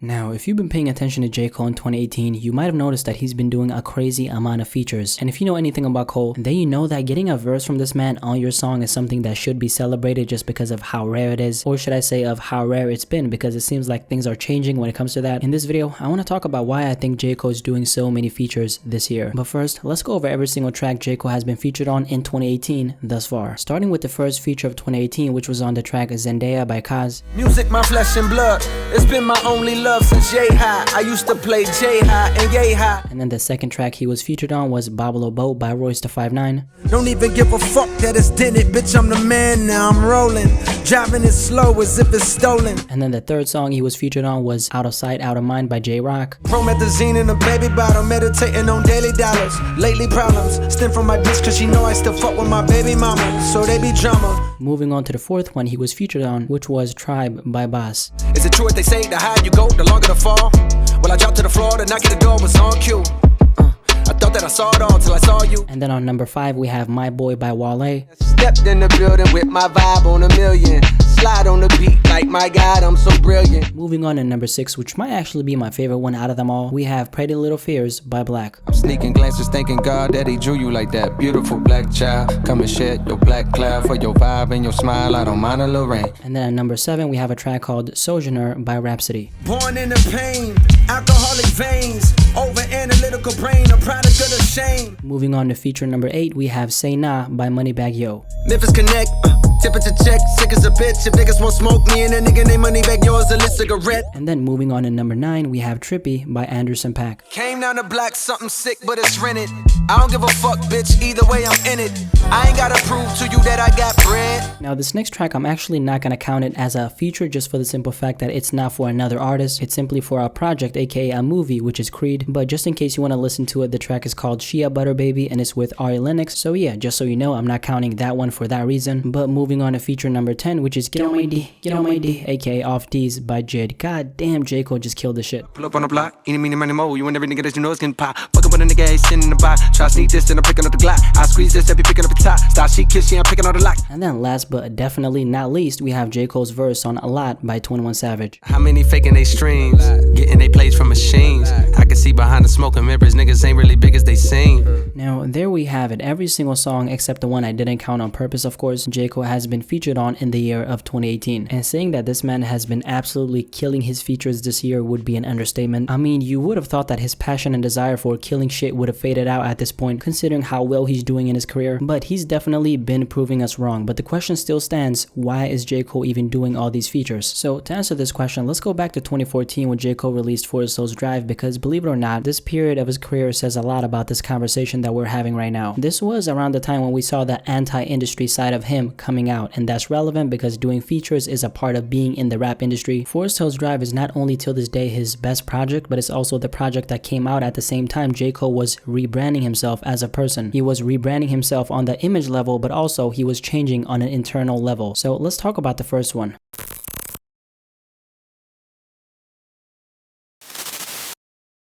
Now, if you've been paying attention to J. Cole in 2018, you might have noticed that he's been doing a crazy amount of features. And if you know anything about Cole, then you know that getting a verse from this man on your song is something that should be celebrated just because of how rare it is, or should I say of how rare it's been, because it seems like things are changing when it comes to that. In this video, I want to talk about why I think J. Cole is doing so many features this year. But first, let's go over every single track J. Cole has been featured on in 2018 thus far. Starting with the first feature of 2018, which was on the track Zendaya by Kaz. Music, my flesh and blood. It's been my only love since J High. I used to play J High and Yay High. And then the second track he was featured on was Babalo Boat by Royce da 5'9". Don't even give a fuck that it's dented, bitch. I'm the man now. I'm rolling, driving it slow as if it's stolen. And then the third song he was featured on was Out of Sight, Out of Mind by J-Rock. Promethazine in a baby bottle, meditating on daily dollars. Lately problems stem from my bitch, cause she know I still fuck with my baby mama, so they be drama. Moving on to the fourth one he was featured on, which was Tribe by Boss. Is it true what they say, the higher you go, the longer the fall? Well, I dropped to the floor, the knock at the door was on cue. I thought that I saw it all till I saw you. And then on number 5 we have My Boy by Wale. Stepped in the building with my vibe on a million. Slide on the beat like my God, I'm so brilliant. Moving on to number 6, which might actually be my favorite one out of them all, we have Pretty Little Fears by Black. I'm sneaking glances thanking God that he drew you like that. Beautiful black child, come and shed your black cloud. For your vibe and your smile, I don't mind a little rain. And then at number 7 we have a track called Sojourner by Rhapsody. Born in the pain, alcoholic veins, over analytical brain, a product of the shame. Moving on to feature number 8, we have Say Nah by Moneybagg Yo. Memphis Connect, temperature check, sick as a bitch. If niggas won't smoke me and a nigga name Moneybagg Yo's a lit cigarette. And then moving on to number 9, we have Trippy by Anderson .Paak. Came down to black, something sick, but it's rented. I don't give a fuck, bitch, either way I'm in it. I ain't gotta prove to you that I got bread. Now this next track I'm actually not gonna count it as a feature just for the simple fact that it's not for another artist. It's simply for a project, aka a movie, which is Creed. But just in case you want to listen to it, the track is called Shea Butter Baby and it's with Ari Lennox. So yeah, just so you know, I'm not counting that one for that reason. But moving on to feature number 10, which is Get On My D, Get On My D, aka Off D's by Jid. God damn, J. Cole just killed this shit. Pull up on the block, any meeny money mo. You and every nigga that you know is getting pop. Fucking with a nigga, he's sitting in the box. Try to sneak this, then I'm picking up the Glock. I squeeze this, I be picking up the top. Style she kiss, she ain't picking on the lock. And then last but definitely not least, we have J. Cole's verse on A Lot by 21 Savage. How many faking they streams? Getting they plays from machines. I can see behind the smoking mirrors, niggas ain't really big as they seem. Now there we have it. Every single song except the one I didn't count on purpose, of course, J. Cole has been featured on in the year of 2018. And saying that this man has been absolutely killing his features this year would be an understatement. I mean, you would have thought that his passion and desire for killing shit would have faded out at this point, considering how well he's doing in his career, but he's definitely been proving us wrong. But the question still stands, why is J. Cole even doing all these features? So to answer this question, let's go back to 2014 when J. Cole released Forest Hills Drive, because believe it or not, this period of his career says a lot about this conversation that we're having right now. This was around the time when we saw the anti-industry side of him coming out, and that's relevant because doing features is a part of being in the rap industry. Forest Hills Drive is not only till this day his best project, but it's also the project that came out at the same time J. Cole was rebranding himself as a person. He was rebranding himself on the image level, but also he was changing on an internal level. So let's talk about the first one.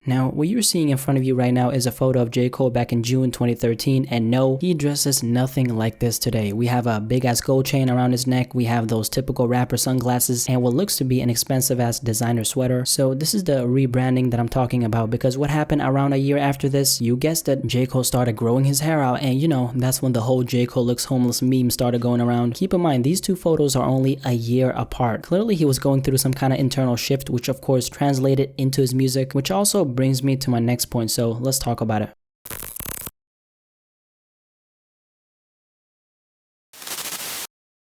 Now, what you're seeing in front of you right now is a photo of J. Cole back in June 2013, and no, he dresses nothing like this today. We have a big ass gold chain around his neck, we have those typical rapper sunglasses, and what looks to be an expensive ass designer sweater. So this is the rebranding that I'm talking about, because what happened around a year after this, you guessed it, J. Cole started growing his hair out, and you know, that's when the whole J. Cole looks homeless meme started going around. Keep in mind, these two photos are only a year apart. Clearly he was going through some kind of internal shift, which of course translated into his music, which also brings me to my next point, so let's talk about it.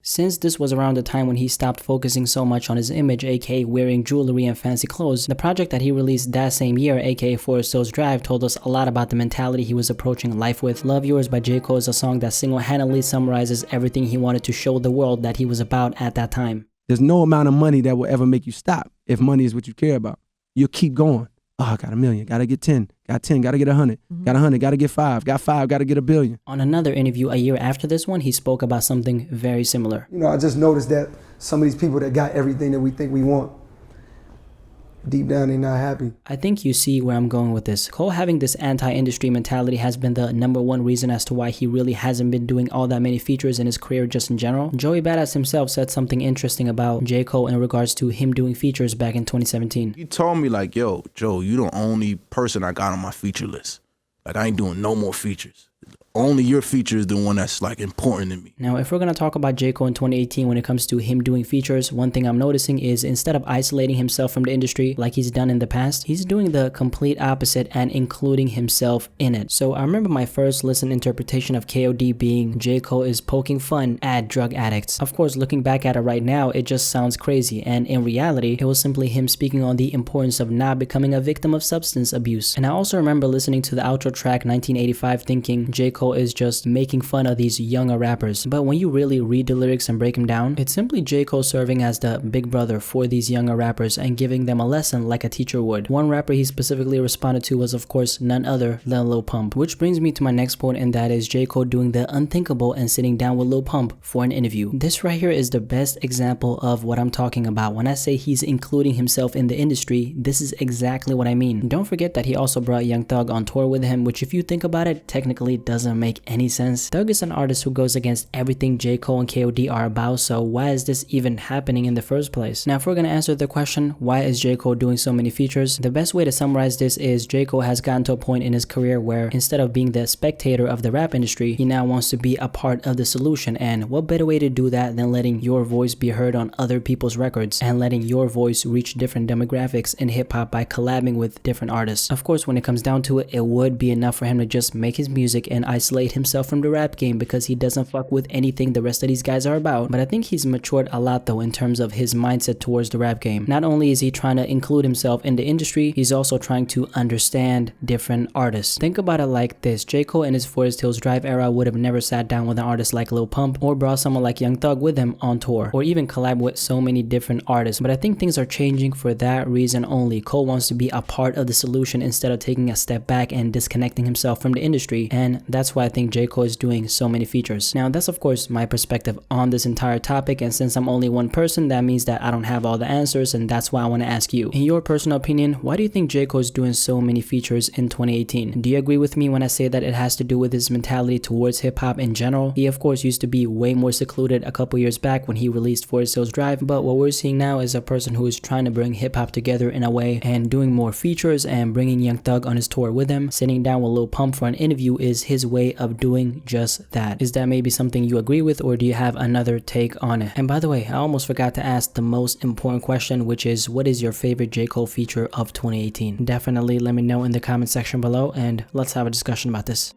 Since this was around the time when he stopped focusing so much on his image, aka wearing jewelry and fancy clothes, the project that he released that same year, aka Forest Hills Drive, told us a lot about the mentality he was approaching life with. Love Yours by J. Cole is a song that single-handedly summarizes everything he wanted to show the world that he was about at that time. There's no amount of money that will ever make you stop if money is what you care about. You'll keep going. Oh, I got $1 million, gotta get 10, got 10, gotta get 100, got 100, gotta get 5, got 5, gotta get $1 billion. On another interview a year after this one, he spoke about something very similar. You know, I just noticed that some of these people that got everything that we think we want, deep down they not happy. I think you see where I'm going with this. Cole having this anti-industry mentality has been the #1 reason as to why he really hasn't been doing all that many features in his career just in general. Joey Badass himself said something interesting about J. Cole in regards to him doing features back in 2017. He told me like, yo, Joe, you the only person I got on my feature list. Like, I ain't doing no more features. Only your feature is the one that's like important to me. Now, if we're going to talk about J. Cole in 2018 when it comes to him doing features, one thing I'm noticing is instead of isolating himself from the industry like he's done in the past, he's doing the complete opposite and including himself in it. So I remember my first listen interpretation of KOD being J. Cole is poking fun at drug addicts. Of course, looking back at it right now, it just sounds crazy. And in reality, it was simply him speaking on the importance of not becoming a victim of substance abuse. And I also remember listening to the outro track 1985 thinking J. Cole is just making fun of these younger rappers. But when you really read the lyrics and break them down, it's simply J. Cole serving as the big brother for these younger rappers and giving them a lesson like a teacher would. One rapper he specifically responded to was of course none other than Lil Pump. Which brings me to my next point, and that is J. Cole doing the unthinkable and sitting down with Lil Pump for an interview. This right here is the best example of what I'm talking about. When I say he's including himself in the industry, this is exactly what I mean. Don't forget that he also brought Young Thug on tour with him, which if you think about it, technically doesn't make any sense. Thug is an artist who goes against everything J. Cole and KOD are about, so why is this even happening in the first place? Now, if we're gonna answer the question, why is J. Cole doing so many features? The best way to summarize this is J. Cole has gotten to a point in his career where instead of being the spectator of the rap industry, he now wants to be a part of the solution. And what better way to do that than letting your voice be heard on other people's records and letting your voice reach different demographics in hip-hop by collabing with different artists. Of course, when it comes down to it, it would be enough for him to just make his music and isolate himself from the rap game because he doesn't fuck with anything the rest of these guys are about. But I think he's matured a lot though in terms of his mindset towards the rap game. Not only is he trying to include himself in the industry, he's also trying to understand different artists. Think about it like this: J. Cole in his Forest Hills Drive era would have never sat down with an artist like Lil Pump or brought someone like Young Thug with him on tour or even collab with so many different artists. But I think things are changing for that reason only. Cole wants to be a part of the solution instead of taking a step back and disconnecting himself from the industry, and that's why I think J. Cole is doing so many features. Now, that's of course my perspective on this entire topic, and since I'm only one person, that means that I don't have all the answers, and that's why I want to ask you, in your personal opinion, why do you think J. Cole is doing so many features in 2018? Do you agree with me when I say that it has to do with his mentality towards hip-hop in general? He of course used to be way more secluded a couple years back when he released Forest Hills Drive, but what we're seeing now is a person who is trying to bring hip-hop together in a way and doing more features and bringing Young Thug on his tour with him. Sitting down with Lil Pump for an interview is his way of doing just that. Is that maybe something you agree with, or do you have another take on it? And by the way, I almost forgot to ask the most important question, which is what is your favorite J. Cole feature of 2018? Definitely let me know in the comment section below and let's have a discussion about this.